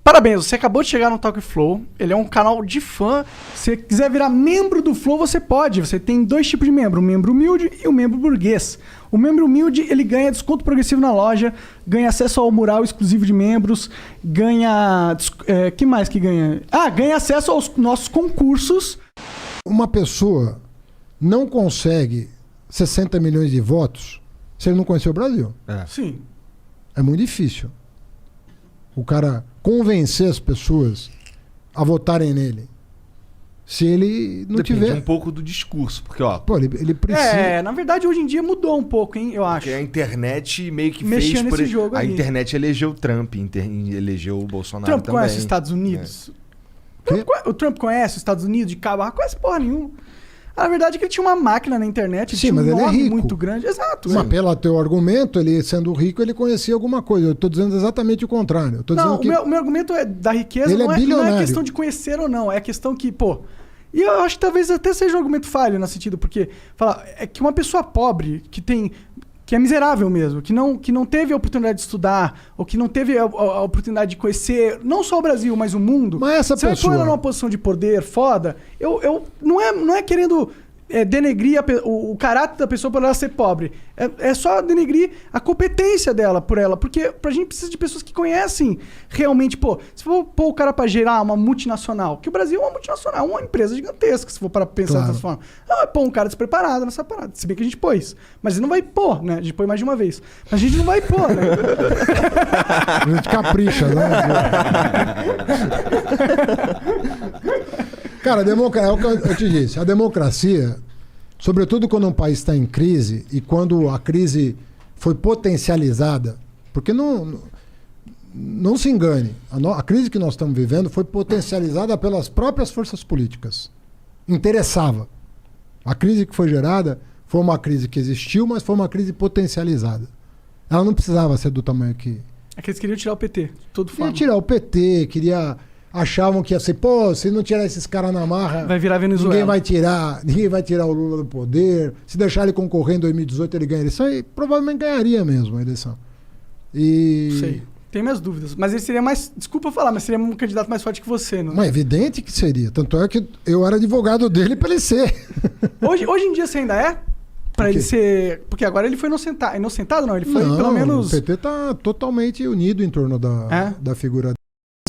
Parabéns, você acabou de chegar no Talk Flow. Ele é um canal de fã. Se você quiser virar membro do Flow, você pode. Você tem 2 tipos de membro, o membro humilde e o membro burguês. O membro humilde, ele ganha desconto progressivo na loja, ganha acesso ao mural exclusivo de membros, ganha... que mais que ganha? Ganha acesso aos nossos concursos. Uma pessoa não consegue 60 milhões de votos se ele não conhecer o Brasil. Sim. É muito difícil. O cara convencer as pessoas a votarem nele. Se ele não Depende tiver... um pouco do discurso, porque Pô, ele precisa... Na verdade, hoje em dia mudou um pouco, hein, eu acho. Porque a internet meio que mexia fez... nesse jogo a aí. internet elegeu o Trump, elegeu o Bolsonaro Trump também. conhece os Estados Unidos? O Trump conhece os Estados Unidos de cabo? Conhece porra nenhuma. Na verdade é que ele tinha uma máquina na internet, Sim, tinha um mas ele é nome rico. muito grande. Exato. Mas pelo teu argumento, ele sendo rico, ele conhecia alguma coisa. Eu tô dizendo exatamente o contrário. Eu tô Não, dizendo o meu argumento da riqueza ele não é é bilionário. questão de conhecer ou não. É questão que, pô... E eu acho que talvez até seja um argumento falho nesse sentido, porque é que uma pessoa pobre, que é miserável mesmo, que não teve a oportunidade de estudar, ou que não teve a oportunidade de conhecer não só o Brasil, mas o mundo. Mas essa você vai pôr pessoa... ela numa posição de poder foda, não é querendo denegrir o caráter da pessoa por ela ser pobre. É só denegrir a competência dela por ela, porque a gente precisa de pessoas que conhecem realmente, pô, se for pôr o cara pra gerar uma multinacional, que o Brasil é uma multinacional, uma empresa gigantesca, se for para pensar dessa forma. Não vai pôr um cara despreparado nessa parada, se bem que a gente pôs. Mas ele não vai pôr, né? A gente põe mais de uma vez. Mas a gente não vai pôr, né? A gente capricha, né? Cara, é o que eu te disse. A democracia, sobretudo quando um país está em crise e quando a crise foi potencializada, porque não se engane, a crise que nós estamos vivendo foi potencializada pelas próprias forças políticas. Interessava. A crise que foi gerada foi uma crise que existiu, mas foi uma crise potencializada. Ela não precisava ser do tamanho que... É que eles queriam tirar o PT, de toda forma. Queria tirar o PT, achavam que ia ser, pô, se não tirar esses caras na marra, vai virar Venezuela. Ninguém vai tirar o Lula do poder. Se deixar ele concorrer em 2018, ele ganha a eleição e provavelmente ganharia mesmo a eleição. Sei. Tenho minhas dúvidas. Mas ele seria mais, desculpa falar, mas seria um candidato mais forte que você, não? Mas é evidente que seria. Tanto é que eu era advogado dele para ele ser. Hoje em dia você ainda é? Pra ele ser... Porque agora ele foi inocentado. Inocentado não, ele foi pelo menos... O PT tá totalmente unido em torno da figura dele.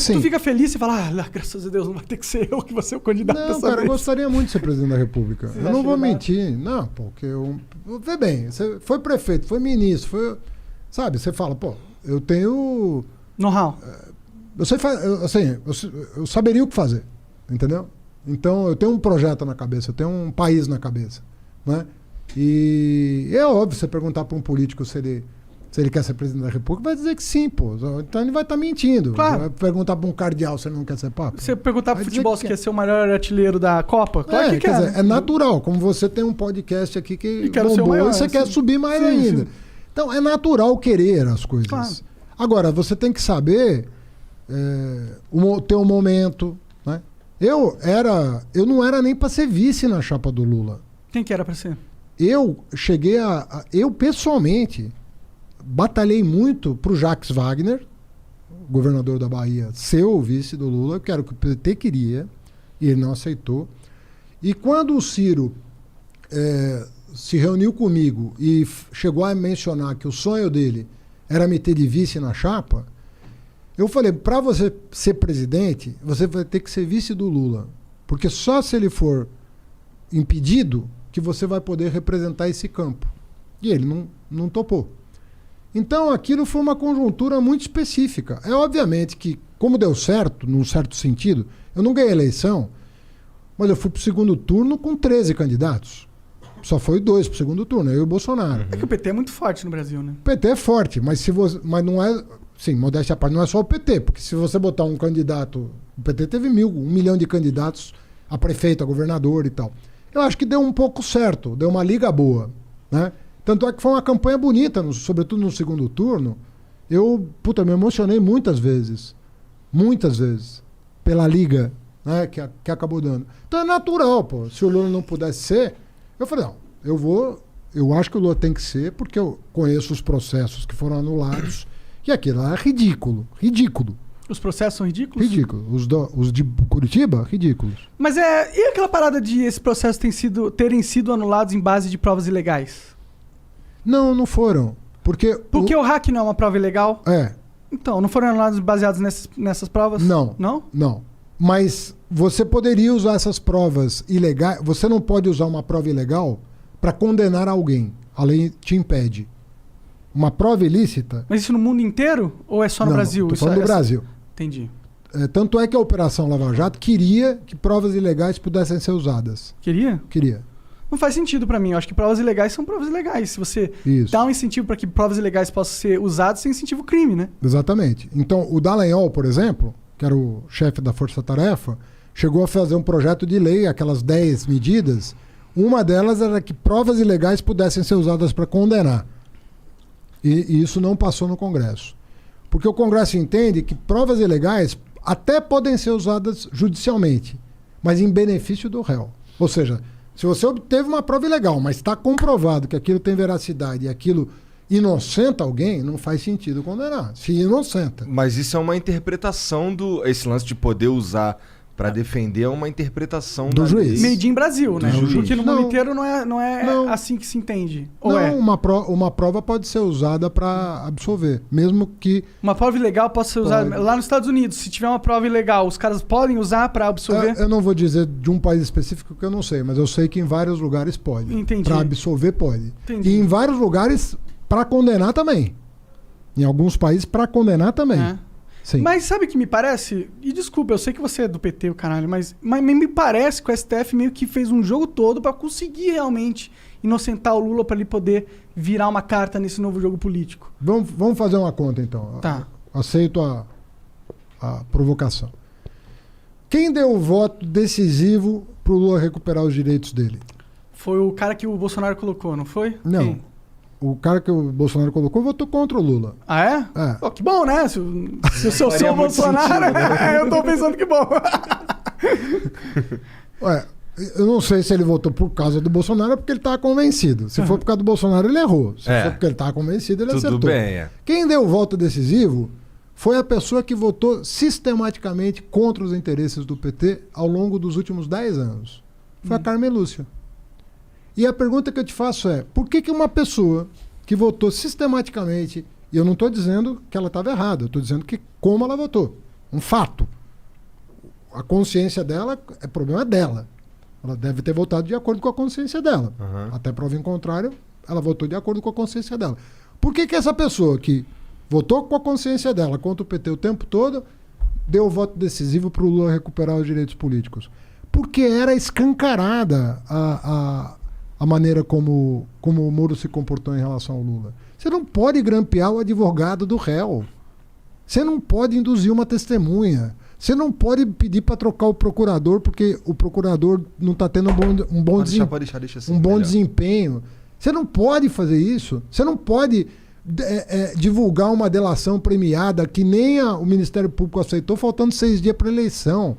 Sim. Tu fica feliz e fala, graças a Deus, não vai ter que ser eu que vou ser o candidato dessa vez. Não, cara, eu gostaria muito de ser presidente da República. Eu não vou mentir. Não, porque vê bem, você foi prefeito, foi ministro, foi... Sabe, você fala, pô, eu tenho... Know-how. Eu saberia o que fazer, entendeu? Então, eu tenho um projeto na cabeça, eu tenho um país na cabeça, né? E é óbvio, você perguntar para um político se ele quer ser presidente da República, vai dizer que sim, pô. Então ele vai estar mentindo. Claro. Vai perguntar para um cardeal se ele não quer ser papa. Você perguntar pro futebol se quer ser o maior artilheiro da Copa? Claro que quer quer. dizer, é natural. Como você tem um podcast aqui que bombou e você quer subir mais ainda. Sim. Então é natural querer as coisas. Claro. Agora, você tem que saber ter um momento. Né? Eu não era nem para ser vice na chapa do Lula. Quem que era para ser? Eu cheguei eu pessoalmente batalhei muito para o Jacques Wagner, governador da Bahia, ser o vice do Lula, que era o que o PT queria, e ele não aceitou. E quando o Ciro se reuniu comigo e chegou a mencionar que o sonho dele era me ter de vice na chapa, eu falei, para você ser presidente, você vai ter que ser vice do Lula, porque só se ele for impedido que você vai poder representar esse campo. E ele não topou. Então aquilo foi uma conjuntura muito específica. É obviamente que, como deu certo, num certo sentido, eu não ganhei a eleição, mas eu fui para o segundo turno com 13 candidatos. Só foi 2 para o segundo turno, eu e o Bolsonaro. É que o PT é muito forte no Brasil, né? O PT é forte, mas não é... Sim, modéstia à parte, não é só o PT, porque se você botar um candidato... O PT teve 1 milhão de candidatos a prefeito, a governador e tal. Eu acho que deu um pouco certo, deu uma liga boa, né? Tanto é que foi uma campanha bonita, sobretudo no segundo turno. Eu me emocionei muitas vezes, pela liga, né, que acabou dando. Então é natural, pô. Se o Lula não pudesse ser, eu falei, não, eu acho que o Lula tem que ser, porque eu conheço os processos que foram anulados, e aquilo lá é ridículo. Os processos são ridículos? Ridículos. Os de Curitiba, ridículos. Mas e aquela parada de esses processos terem sido anulados em base de provas ilegais? Não foram. Porque o hack não é uma prova ilegal? É. Então, não foram anulados baseados nessas provas? Não. Não? Não. Mas você poderia usar essas provas ilegais. Você não pode usar uma prova ilegal para condenar alguém. A lei te impede. Uma prova ilícita... Mas isso no mundo inteiro? Ou é só no Brasil? Estou falando do Brasil. Entendi. Tanto é que a Operação Lava Jato queria que provas ilegais pudessem ser usadas. Queria? Queria. Não faz sentido pra mim. Eu acho que provas ilegais são provas ilegais. Se você dá um incentivo para que provas ilegais possam ser usadas, você incentiva o crime, né? Exatamente. Então, o Dallagnol, por exemplo, que era o chefe da Força Tarefa, chegou a fazer um projeto de lei, aquelas 10 medidas. Uma delas era que provas ilegais pudessem ser usadas para condenar. E isso não passou no Congresso. Porque o Congresso entende que provas ilegais até podem ser usadas judicialmente, mas em benefício do réu. Ou seja, se você obteve uma prova ilegal, mas está comprovado que aquilo tem veracidade e aquilo inocenta alguém, não faz sentido condenar. Se inocenta. Mas isso é uma interpretação esse lance de poder usar para defender é uma interpretação do juiz. Made in Brasil, né? Juiz. Porque no mundo inteiro não é assim que se entende. Ou é? Uma prova pode ser usada para absolver, mesmo que... Uma prova ilegal pode ser usada... Lá nos Estados Unidos, se tiver uma prova ilegal, os caras podem usar para absolver? Eu não vou dizer de um país específico que eu não sei, mas eu sei que em vários lugares pode. Entendi. Para absolver pode. Entendi. E em vários lugares para condenar também. Em alguns países para condenar também. É. Sim. Mas sabe o que me parece? E desculpa, eu sei que você é do PT, o caralho, mas me parece que o STF meio que fez um jogo todo pra conseguir realmente inocentar o Lula pra ele poder virar uma carta nesse novo jogo político. Vamos fazer uma conta, então. Tá. Aceito a provocação. Quem deu o voto decisivo pro Lula recuperar os direitos dele? Foi o cara que o Bolsonaro colocou, não foi? Não. Quem? O cara que o Bolsonaro colocou votou contra o Lula. Ah, é? É. Pô, que bom, né? Se eu sou o Bolsonaro, sentido, né? eu tô pensando que bom. Ué, eu não sei se ele votou por causa do Bolsonaro ou porque ele estava convencido. Se for por causa do Bolsonaro, ele errou. Se for porque ele estava convencido, ele acertou. Tudo bem, é. Quem deu o voto decisivo foi a pessoa que votou sistematicamente contra os interesses do PT ao longo dos últimos 10 anos. Foi a Carmen Lúcia. E a pergunta que eu te faço é, por que uma pessoa que votou sistematicamente, e eu não estou dizendo que ela estava errada, eu estou dizendo que como ela votou, um fato. A consciência dela é problema dela. Ela deve ter votado de acordo com a consciência dela. Uhum. Até prova em contrário, ela votou de acordo com a consciência dela. Por que essa pessoa que votou com a consciência dela contra o PT o tempo todo, deu o voto decisivo para o Lula recuperar os direitos políticos? Porque era escancarada a maneira como o Moro se comportou em relação ao Lula. Você não pode grampear o advogado do réu. Você não pode induzir uma testemunha. Você não pode pedir para trocar o procurador porque o procurador não está tendo um bom desempenho. Você não pode fazer isso. Você não pode divulgar uma delação premiada que nem o Ministério Público aceitou, faltando 6 dias para a eleição.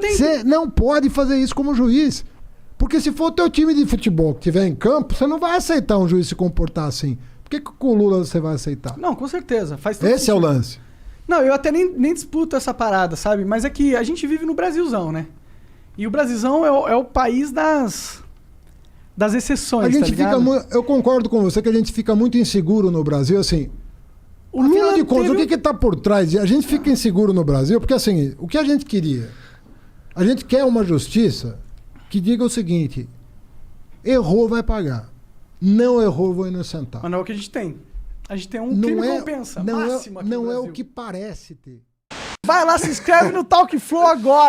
Você não pode fazer isso como juiz. Porque se for o teu time de futebol que estiver em campo, você não vai aceitar um juiz se comportar assim. Por que com o Lula você vai aceitar? Não, com certeza. Esse é o lance. Não, eu até nem disputo essa parada, sabe? Mas é que a gente vive no Brasilzão, né? E o Brasilzão é o país das exceções, a gente tá ligado? eu concordo com você que a gente fica muito inseguro no Brasil, assim. Afinal de contas, o que está por trás? A gente fica inseguro no Brasil porque, assim, o que a gente queria? A gente quer uma justiça que diga o seguinte: errou, vai pagar. Não errou, vou inocentar. Mas não é o que a gente tem. A gente tem um crime compensa máximo aqui no Não é Brasil. o que parece ter. Vai lá, se inscreve no Talk Flow agora.